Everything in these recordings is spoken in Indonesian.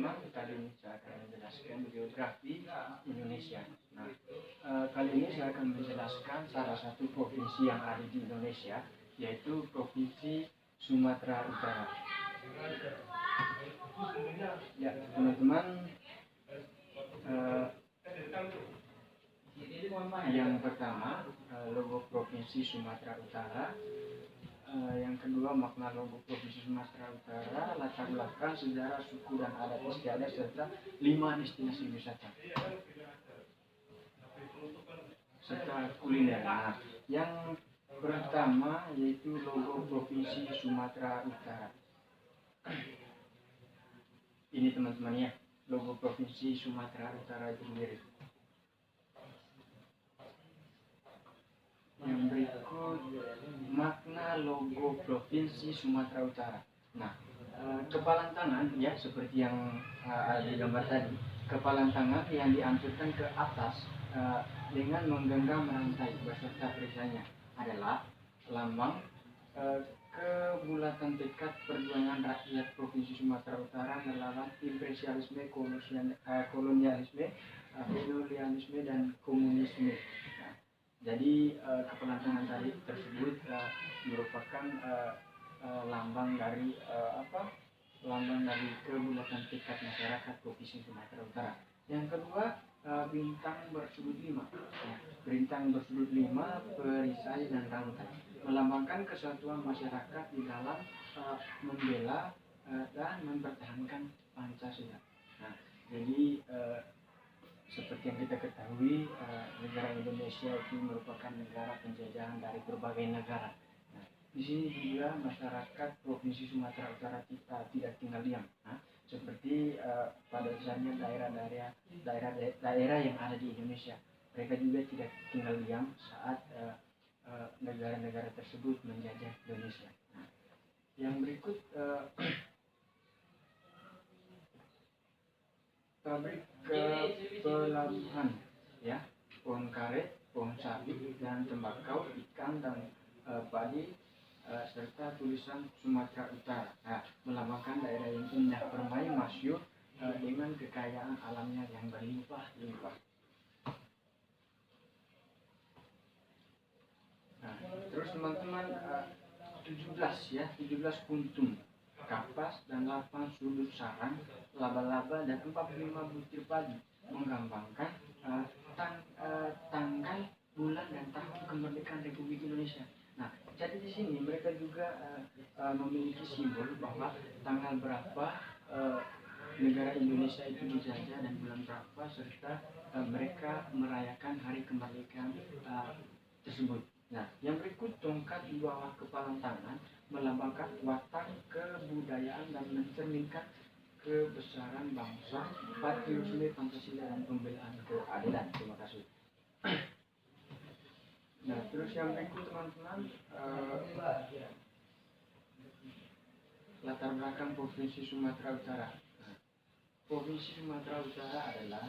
teman-teman, kali ini saya akan menjelaskan geografi Indonesia. Nah, kali ini saya akan menjelaskan salah satu provinsi yang ada di Indonesia, yaitu Provinsi Sumatera Utara. Ya, teman-teman, yang pertama, logo Provinsi Sumatera Utara. Yang kedua, makna logo Provinsi Sumatera Utara, latar belakang, sejarah, suku dan adat istiadat, serta 5 destinasi wisata serta kuliner. Nah, yang pertama yaitu logo Provinsi Sumatera Utara. Ini teman-teman ya, logo Provinsi Sumatera Utara itu sendiri. Yang berikut, makna logo Provinsi Sumatera Utara. Nah, kepalan tangan ya, seperti yang ada di gambar tadi, kepalan tangan yang dianturkan ke atas dengan menggenggam rantai beserta perisainya adalah lambang kebulatan tekad perjuangan rakyat Provinsi Sumatera Utara melawan imperialisme, kolonialisme, feodalisme, dan komunisme. Nah, jadi kepalan tangan tadi tersebut merupakan lambang dari lambang dari kebulatan tekad masyarakat Provinsi Sumatera Utara. Yang kedua, bintang bersudut 5. Bintang bersudut 5, perisai dan rantai melambangkan kesatuan masyarakat di dalam membela dan mempertahankan Pancasila. Nah, jadi seperti yang kita ketahui, negara Indonesia itu merupakan negara penjajahan dari berbagai negara. Nah, di sini juga masyarakat Provinsi Sumatera Utara kita tidak tinggal diam. Nah, seperti pada dasarnya daerah yang ada di Indonesia, mereka juga tidak tinggal diam saat negara-negara tersebut menjajah Indonesia. Nah, yang berikut, pabrik pelabuhan ya, pohon karet, pohon sawit dan tembakau, ikan dan padi, serta tulisan Sumatera Utara. Nah, melambangkan daerah yang indah, permai, masyhur dengan kekayaan alamnya yang berlimpah-limpah. Nah, terus teman-teman, 17 kuntum, kapas dan 8 sudut sarang, laba-laba dan 45 butir padi menggambarkan tanggal, bulan dan tahun kemerdekaan Republik Indonesia. Nah, jadi di sini mereka juga memiliki simbol bahwa tanggal berapa negara Indonesia itu dijajah dan bulan berapa, serta mereka merayakan hari kemerdekaan tersebut. Nah, yang berikut, tongkat di bawah kepalan tangan melambangkan watak kebudayaan dan mencerminkan kebesaran bangsa, patriotisme, Pancasila, dan pembelaan keadilan. Terima kasih. Nah, terus yang berikut teman-teman, latar belakang Provinsi Sumatera Utara. Nah, Provinsi Sumatera Utara adalah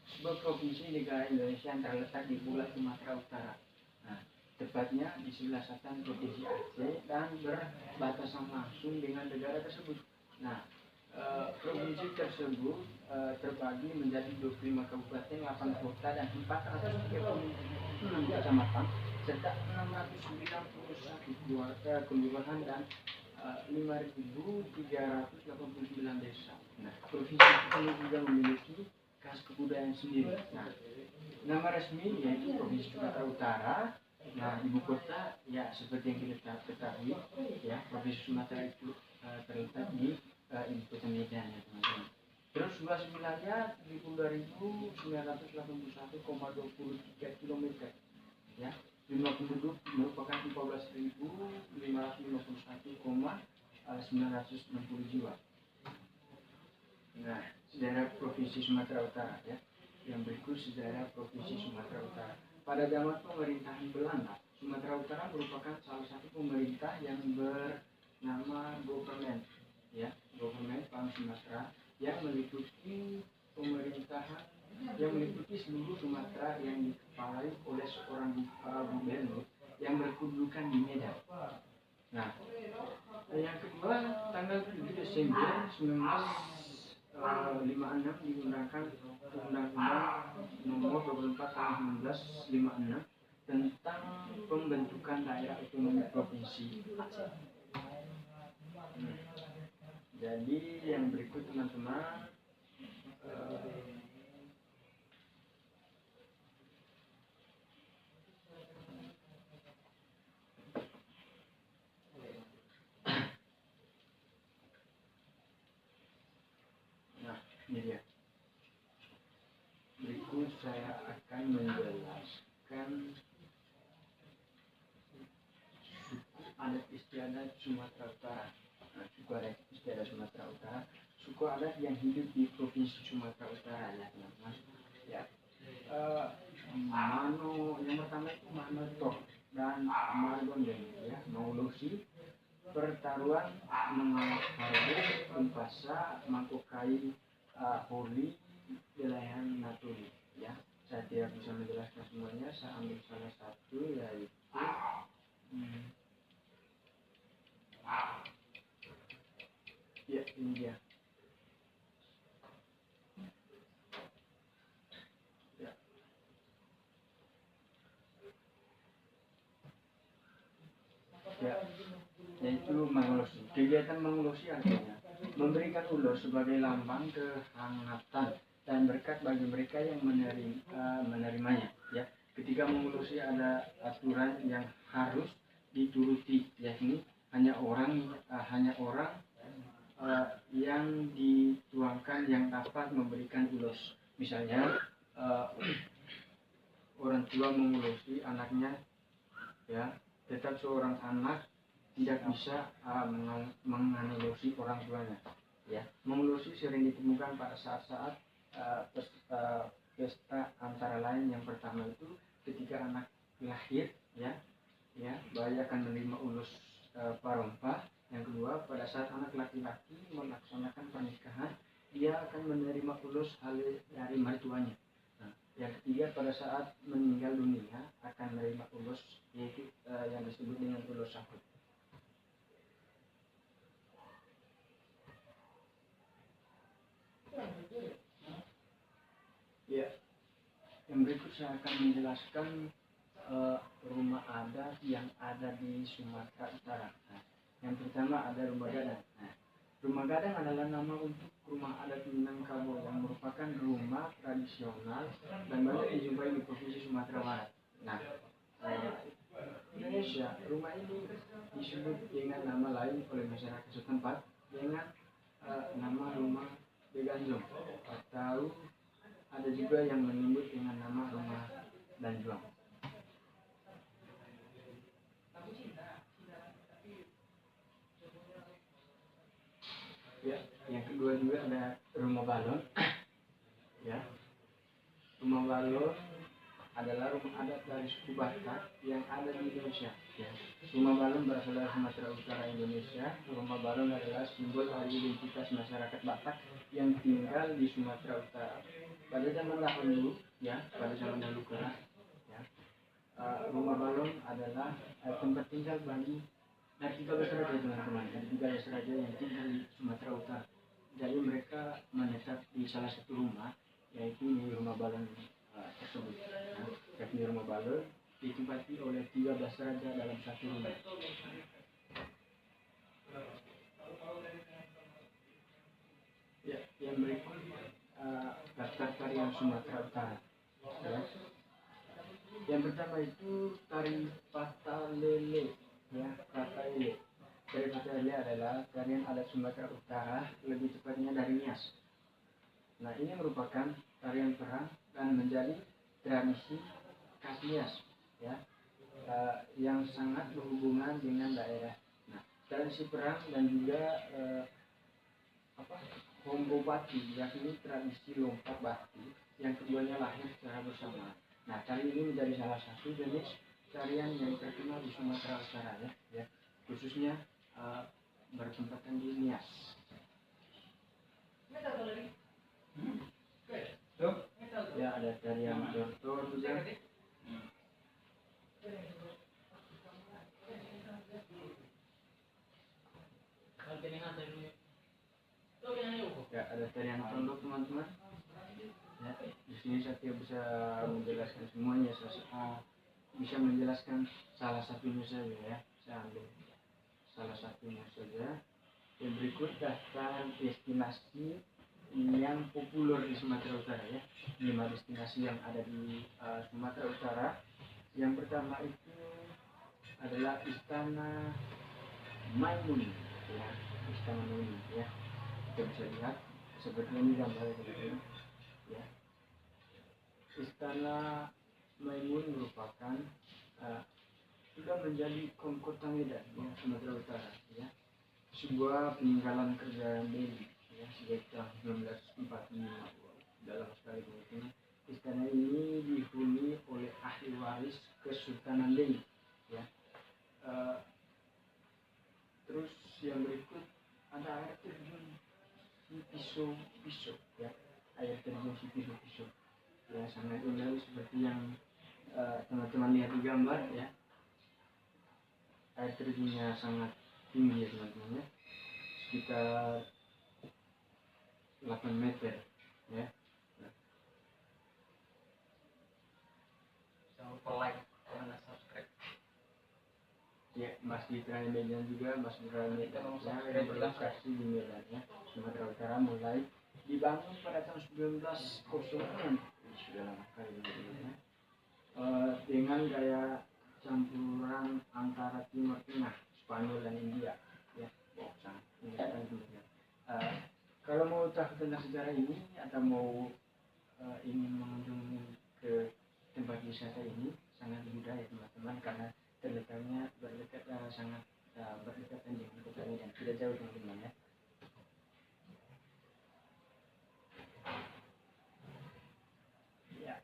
sebuah provinsi negara Indonesia yang terletak di Pulau Sumatera Utara. Nah, tepatnya di sebelah selatan Provinsi Aceh dan berbatasan langsung dengan negara tersebut. Nah, provinsi tersebut terbagi menjadi 25 kabupaten, 8 kota, dan 436 kecamatan, serta 691 kelurahan dan 5.389 desa. Nah, provinsi ini juga memiliki khas kebudayaan sendiri. Nah, nama resmi yaitu Provinsi Sumatera Utara. Nah, ibu kota ya seperti yang kita ketahui ya, Provinsi Sumatera itu terletak di ibu kota Medan ya teman-teman. Terus luas wilayah 72.981,23 km ya. Jumlah penduduk merupakan 14.551,960 jiwa. Nah, sejarah Provinsi Sumatera Utara ya. Yang berikut sejarah Provinsi Sumatera Utara. Pada zaman pemerintahan Belanda, Sumatera Utara merupakan salah satu pemerintah yang bernama Government ya, Government Bank Sumatera, yang meliputi pemerintahan yang meliputi seluruh Sumatera yang dikepalai oleh seorang gubernur yang berkedudukan di Medan. Nah, yang kedua, tanggal 7 Desember 56 digunakan Undang-Undang Nomor 24 Tahun 1956 tentang pembentukan daerah otonomi provinsi Aceh. Jadi yang berikut teman-teman, nah ini dia. Berikut saya akan menjelaskan suku adat istiadat Sumatera Utara. Nah, suku adat istiadat Sumatera Utara, suku adat yang hidup di provinsi Sumatera Utara ya teman-teman. Ya, Mano yang pertama itu Manoto dan Margondes ya, Maulusi, Pertaruan, Mengalakharbo, Umpasa, Mangkokai, Holi, wilayah Naturi ya. Saya tidak bisa menjelaskan semuanya, saya ambil salah satu yaitu ya ini dia ya. Ya, yaitu manglosi. Kegiatan manglosi artinya memberikan ulos sebagai lambang kehangatan dan berkat bagi mereka yang menerimanya ya. Ketika manglosi ada aturan yang harus dituruti, yakni hanya orang yang dituangkan yang dapat memberikan ulos. Misalnya orang tua mengulosi anaknya ya, tetap seorang anak tidak bisa menganulosi orang tuanya ya. Mengulosi sering ditemukan pada saat-saat pesta antara lain. Yang pertama itu ketika anak lahir ya, bayi akan menerima ulus parompah. Yang kedua, pada saat anak laki-laki melaksanakan pernikahan, dia akan menerima ulus dari mertuanya. Nah, yang ketiga, pada saat meninggal dunia akan menerima ulus, yaitu yang disebut dengan ulus sahut. Ya, yang berikut saya akan menjelaskan rumah adat yang ada di Sumatera Utara. Nah, yang pertama ada Rumah Gadang. Nah, Rumah Gadang adalah nama untuk rumah adat Minangkabau yang merupakan rumah tradisional dan banyak dijumpai di provinsi Sumatera Barat. Nah, Indonesia, rumah ini disebut dengan nama lain oleh masyarakat setempat dengan nama rumah Beganjong, atau ada juga yang menyebut dengan nama rumah Danjuang. Ya, yang kedua juga ada Rumah Balon. Ya, Rumah Balon adalah rumah adat dari suku Batak yang ada di Indonesia. Ya. Rumah Balon berasal dari Sumatera Utara, Indonesia. Rumah Balon adalah simbol identitas masyarakat Batak yang tinggal di Sumatera Utara. Pada zaman dahulu, ya, pada zaman dahulu kala, ya, Rumah Balon adalah tempat tinggal bagi tiga besar raja teman-teman, tiga besar raja yang tinggal di Sumatera Utara. Jadi mereka menetap di salah satu rumah, yaitu di Rumah Balon tersebut. Nah, yakni Rumah Balon ditempati oleh 13 raja dalam satu rumah. Ya, yang berikut daftar tarian Sumatera Utara. Ya. Yang pertama itu tari Patalele. Ya, Patalele. Tari Patalele adalah tarian adat Sumatera Utara, lebih tepatnya dari Nias. Nah, ini merupakan tarian perang dan menjadi tradisi khas Nias, ya, yang sangat berhubungan dengan daerah. Nah, tradisi perang dan juga Hombo Bati, yakni tradisi lompat batu yang keduanya lahir secara bersama. Nah, tari ini menjadi salah satu jenis tarian yang terkenal di Sumatera Utara ya, khususnya bertempatan di Nias. Ya, ada tarian Dortor juga. Ya, ada tarian tondok teman-teman. Ya, di sini saya tidak bisa menjelaskan semuanya, saya bisa menjelaskan salah satunya saja ya. Saya ambil salah satunya saja. Yang berikut daftar destinasi yang populer di Sumatera Utara ya. 5 destinasi yang ada di Sumatera Utara. Yang pertama itu adalah Istana Maimun ya, Istana Maimun ya. Kita bisa lihat seperti ini gambarnya teman-teman ya. Istana Maimun merupakan sudah menjadi kota Medan ya, Sumatera Utara ya. Sebuah peninggalan kerajaan Delhi ya, sejak tahun 1945. Dalam sekali teman-teman. Istana ini dihuni oleh ahli waris Kesultanan Delhi ya. Terus yang berikut ada air terjun Piso ya, air terjun Piso ya, sangat indah seperti yang teman-teman lihat di gambar ya. Air terjunnya sangat tinggi ya teman-teman ya, sekitar 8 meter ya. Jangan lupa like, comment, dan subscribe Ya, Mas Gibran Medan juga, Mas Gibran Medan yang berlokasi di Medan ya, Sumatera Utara, mulai dibangun pada tahun 1906. Sudah lama sekali ya. Dengan gaya campuran antara Timur Tengah, Spanyol dan India ya. Sangat indah sekali. Kalau mau tahu tentang sejarah ini atau mau ingin mengunjungi ke tempat wisata ini, sangat mudah ya teman-teman, karena terlekatnya sangat berdekatan dengan kota Medan, tidak jauh teman-teman ya. Ya,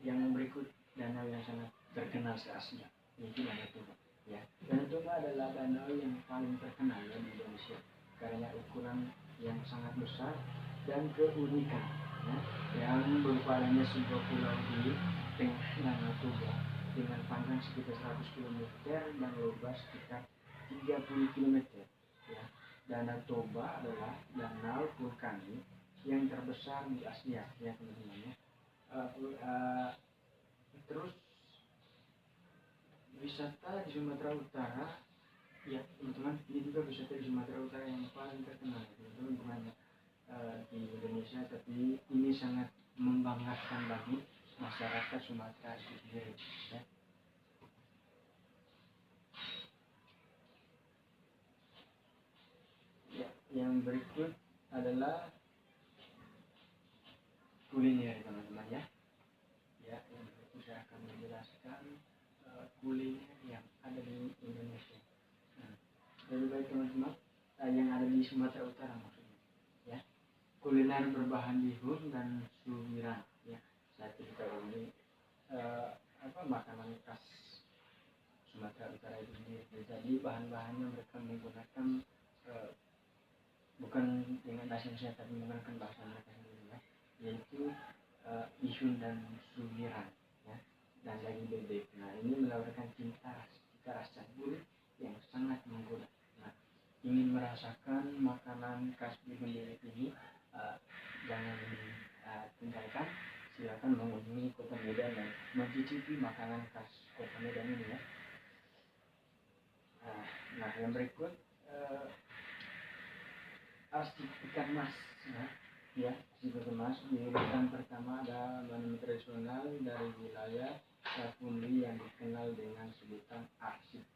yang berikut danau yang sangat terkenal se Asia, yaitu Danau Toba ya. Danau Toba adalah danau yang paling terkenal ya di Indonesia karena ukuran yang sangat besar dan keunikan ya, yang berupa sebuah pulau di tengah Danau Toba dengan panjang sekitar 100 km dan lebar sekitar 30 km ya. Danau Toba adalah danau vulkanik yang terbesar di Asia ya teman-teman ya. Terus wisata di Sumatera Utara ya teman-teman, ini juga wisata di Sumatera Utara yang paling terkenal teman-teman, bukan di Indonesia, tapi ini sangat membanggakan bagi masyarakat Sumatera itu sendiri ya. Ya, yang berikut adalah kuliner teman-teman ya. Ya, yang berikut saya akan menjelaskan kuliner yang ada di Indonesia. Lebih baik teman-teman yang ada di Sumatera Utara maksudnya ya. Kuliner berbahan bihun dan suwiran ya. Saya cerita ini makanan khas Sumatera Utara itu sendiri. Jadi bahan-bahannya mereka menggunakan bukan dengan bahasa Indonesia tapi menggunakan bahasa mereka sendiri ya, yaitu bihun dan suwiran ya, dan daging bebek. Nah, ini menawarkan cita rasa gurih yang sangat menggoda. Nah, ingin merasakan makanan khas bihun bebek ini, jangan tinggalkan, silakan mengunjungi Kota Medan dan mencicipi makanan khas Kota Medan ini ya. Nah, yang berikut arsip ikan mas ya, arsip ikan mas di urutan pertama ada menu tradisional dari wilayah Punri yang dikenal dengan sebutan arsip.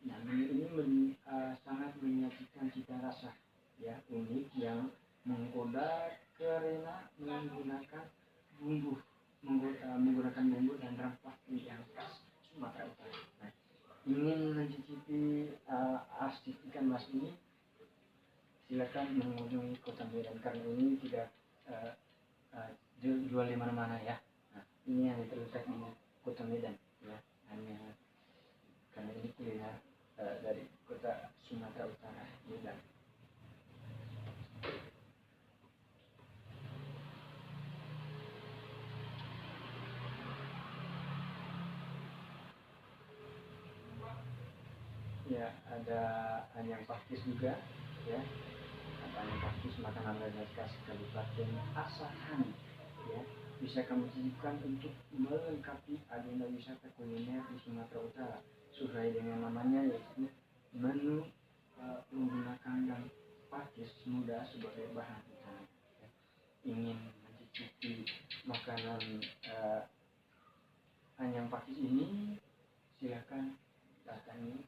Nah, ini sangat menyajikan cita rasa ya unik yang menggoda karena menggunakan bumbu dan rempah yang khas Sumatera Utara. Nah, ingin mencicipi arsip ikan mas ini, silakan mengunjungi Kota Medan karena ini tidak jual di mana-mana ya. Nah, ini yang terletak di Kota Medan ya, hanya karena ini kuliner dari Kota Sumatera Utara Medan. Ya, ada anyam pakis juga ya. Anyam pakis Pakis makanan lezat khas Kabupaten Asahan ya bisa kami cicipkan untuk melengkapi agenda wisata kuliner di Sumatera Utara sesuai dengan namanya, yaitu menu menggunakan dan pakis muda sebagai bahan utama. Ya. Ingin mencicipi makanan anyam pakis ini, silakan datangi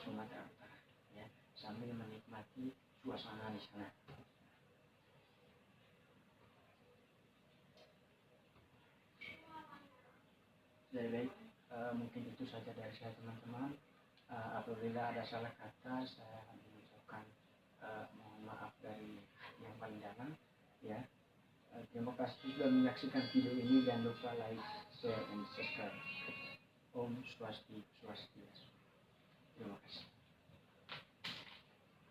Sumatera Utara ya, sambil menikmati suasana di sana. Jadi baik, mungkin itu saja dari saya teman-teman. Apabila ada salah kata, saya mengucapkan mohon maaf dari yang paling dalam ya. Terima kasih sudah menyaksikan video ini, jangan lupa like, share, and subscribe. Om Swastiastu. Terima kasih.